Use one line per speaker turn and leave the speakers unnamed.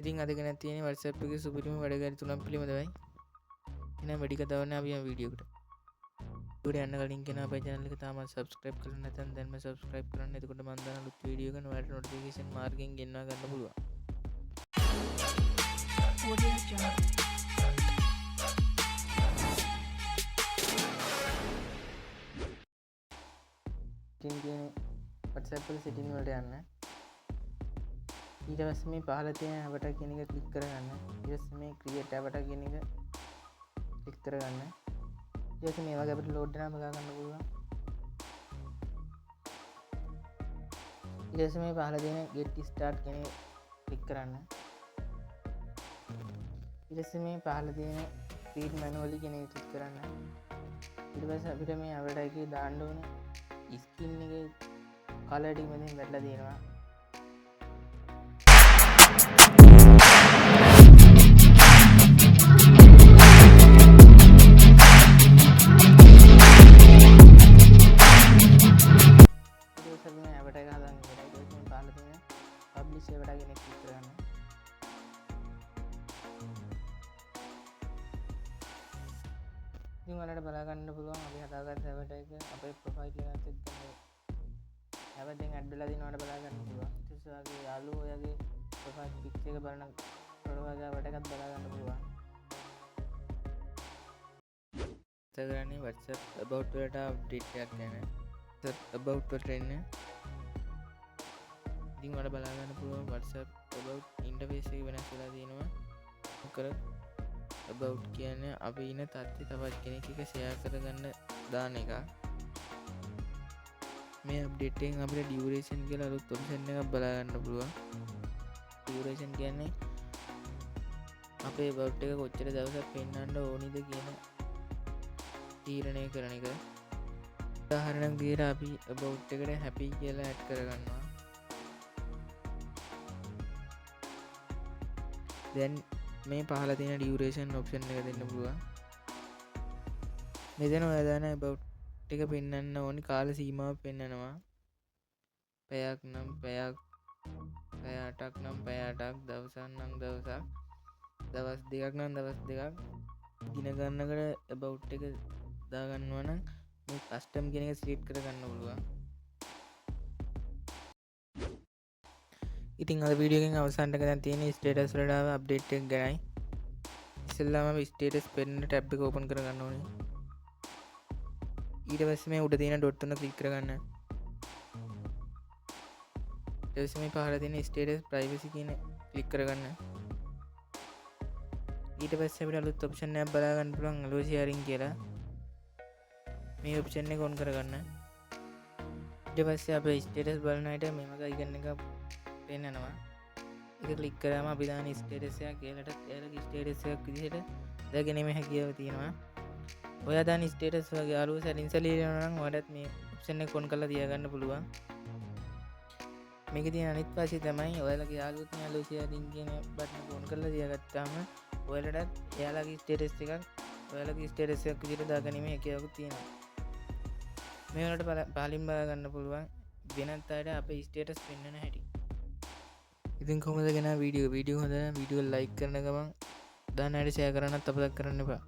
ඉතින් අද ගැන තියෙන WhatsApp එකේ සුපිරිම වැඩකාරී තුනක් පිළිබඳවයි. එහෙනම් වැඩි කතාවක් නැහැ අපි යමු වීඩියෝ එකට. වීඩියෝ යන්න කලින් කෙනා අපේ channel එක තාමත් subscribe කරලා නැත්නම් දැන්ම subscribe කරන්න. එතකොට මම දාන අලුත් වීඩියෝ එක ඔයාලට notification මාර්ගයෙන් ගෙන්වා ගන්න පුළුවන්. ඉතින් කියන්නේ WhatsApp වල setting වලට යන්න. ඊට පස්සේ මේ පහළ තියෙන avatar කියන එක ක්ලික් කරගන්න. ඊට පස්සේ මේ create avatar කියන එක ක්ලික් කරගන්න. ඊට පස්සේ මේ වගේ අපිට load වෙනාම ගා ගන්න පුළුවන්. ඊට පස්සේ මේ පහළ තියෙන get start කියන එක ක්ලික් කරන්න. ඊට පස්සේ මේ පහළ තියෙන read manually කියන එක ක්ලික් කරන්න. ඊට පස්සේ අපිට මේ avatar එකේ දාන්න ඕනේ skin එකේ color ටික මෙතෙන් වැටලා තියෙනවා. publish avatar කෙනෙක් ක්ලික් කරගන්න. ඉතින් ඔයාලට බලා ගන්න පුළුවන් අපි හදාගත්ත avatar එක අපේ profile එකත් එක්ක හැබැයි ඇඩ් වෙලා දිනනවට බලා ගන්න පුළුවන්. ඊට පස්සේ ඔයාගේ යාළුවෝ ඔයාගේ profile pic එක බලන ඔයාගේ avatar එකත් බලා ගන්න පුළුවන්. කරන්නේ WhatsApp about වලට අප්ඩේට් එකක් ගන්න. about වලට එන්න. ඉතින් ඔයාලට බලා ගන්න පුළුවන් WhatsApp about interface එක වෙනස් වෙලා තියෙනවා. මොකද about කියන්නේ අපි ඉන්න තත්ත්වය තවත් කෙනෙක් එක්ක share කරගන්න දාන එක. මේ අප්ඩේට් එකෙන් අපිට duration කියලා අලුත් option එකක් බලා ගන්න පුළුවන්. duration කියන්නේ අපේ about එක කොච්චර දවසක් පෙන්වන්න ඕනිද කියන තීරණය කරන එක. උදාහරණයක් විදිහට අපි about එකට happy කියලා add කරගන්නවා. දැන් මේ පහළ තියෙන duration option එක දෙන්න පුළුවන්. මෙතන ඔයා දාන about එක පෙන්වන්න ඕනි කාල සීමාව පෙන්වනවා. පැයක් නම් පැයක්, පැය 8ක් නම් පැය 8ක්, දවසක් නම් දවසක්, දවස් දෙකක් නම් දවස් දෙකක්. දින ගණනකට about එක දා ගන්නවා නම් මේ custom කියන එක select කර ගන්න පුළුවන්. ඉතින් අද වීඩියෝ එකෙන් අවසානට ගන්න තියෙන ස්ටේටස් වලට ආව අප්ඩේට් එක ගැනයි. ඉස්සෙල්ලාම අපි ස්ටේටස් පෙන්න ටැබ් එක ඕපන් කර ගන්න ඕනේ. ඊට පස්සේ මේ උඩ තියෙන ඩොට් එක ක්ලික් කරගන්න. ඊට පස්සේ මේ පහළ තියෙන ස්ටේටස් ප්‍රයිවසි කියන ක්ලික් කරගන්න. ඊට පස්සේ අපිට අලුත් ඔප්ෂන් එකක් බලා ගන්න පුළුවන් allow sharing කියලා. මේ ඔප්ෂන් එක ඔන් කරගන්න. ඊට පස්සේ අපේ ස්ටේටස් බලන අයට මේ වගේ icon එකක් පෙන්නනවා. ඒක ක්ලික් කරාම අපි දාන ස්ටේටස් එක කියලාට එයාලගේ ස්ටේටස් එකක් විදිහට දාගැනීමේ හැකියාව තියෙනවා. ඔයා දාන ස්ටේටස් වගේ යාළුවෝ සැලින් සැලීනවා නම් ඔයාලත් මේ ඔප්ෂන් එක ඔන් කරලා තියාගන්න පුළුවන්. මේකේ තියෙන අනිත් වාසිය තමයි ඔයාලගේ යාළුවොත් මේ allow sharing කියන බටන් එක ඔන් කරලා තියාගත්තාම ඔයාලටත් එයාලගේ ස්ටේටස් එකක් ඔයාලගේ ස්ටේටස් එකක් විදිහට දාගැනීමේ හැකියාවක් තියෙනවා. මේ වලට පහලින් බලා ගන්න පුළුවන් වෙනත් අයට අපේ ස්ටේටස් පෙන්වන හැටි. ඉතින් කොහොමද ගෙන වීඩියෝ හොඳ නම් වීඩියෝ ලයික් කරන ගමන් දාන්න අයට ෂෙයා කරන්නත් අපතක් කරන්න එපා.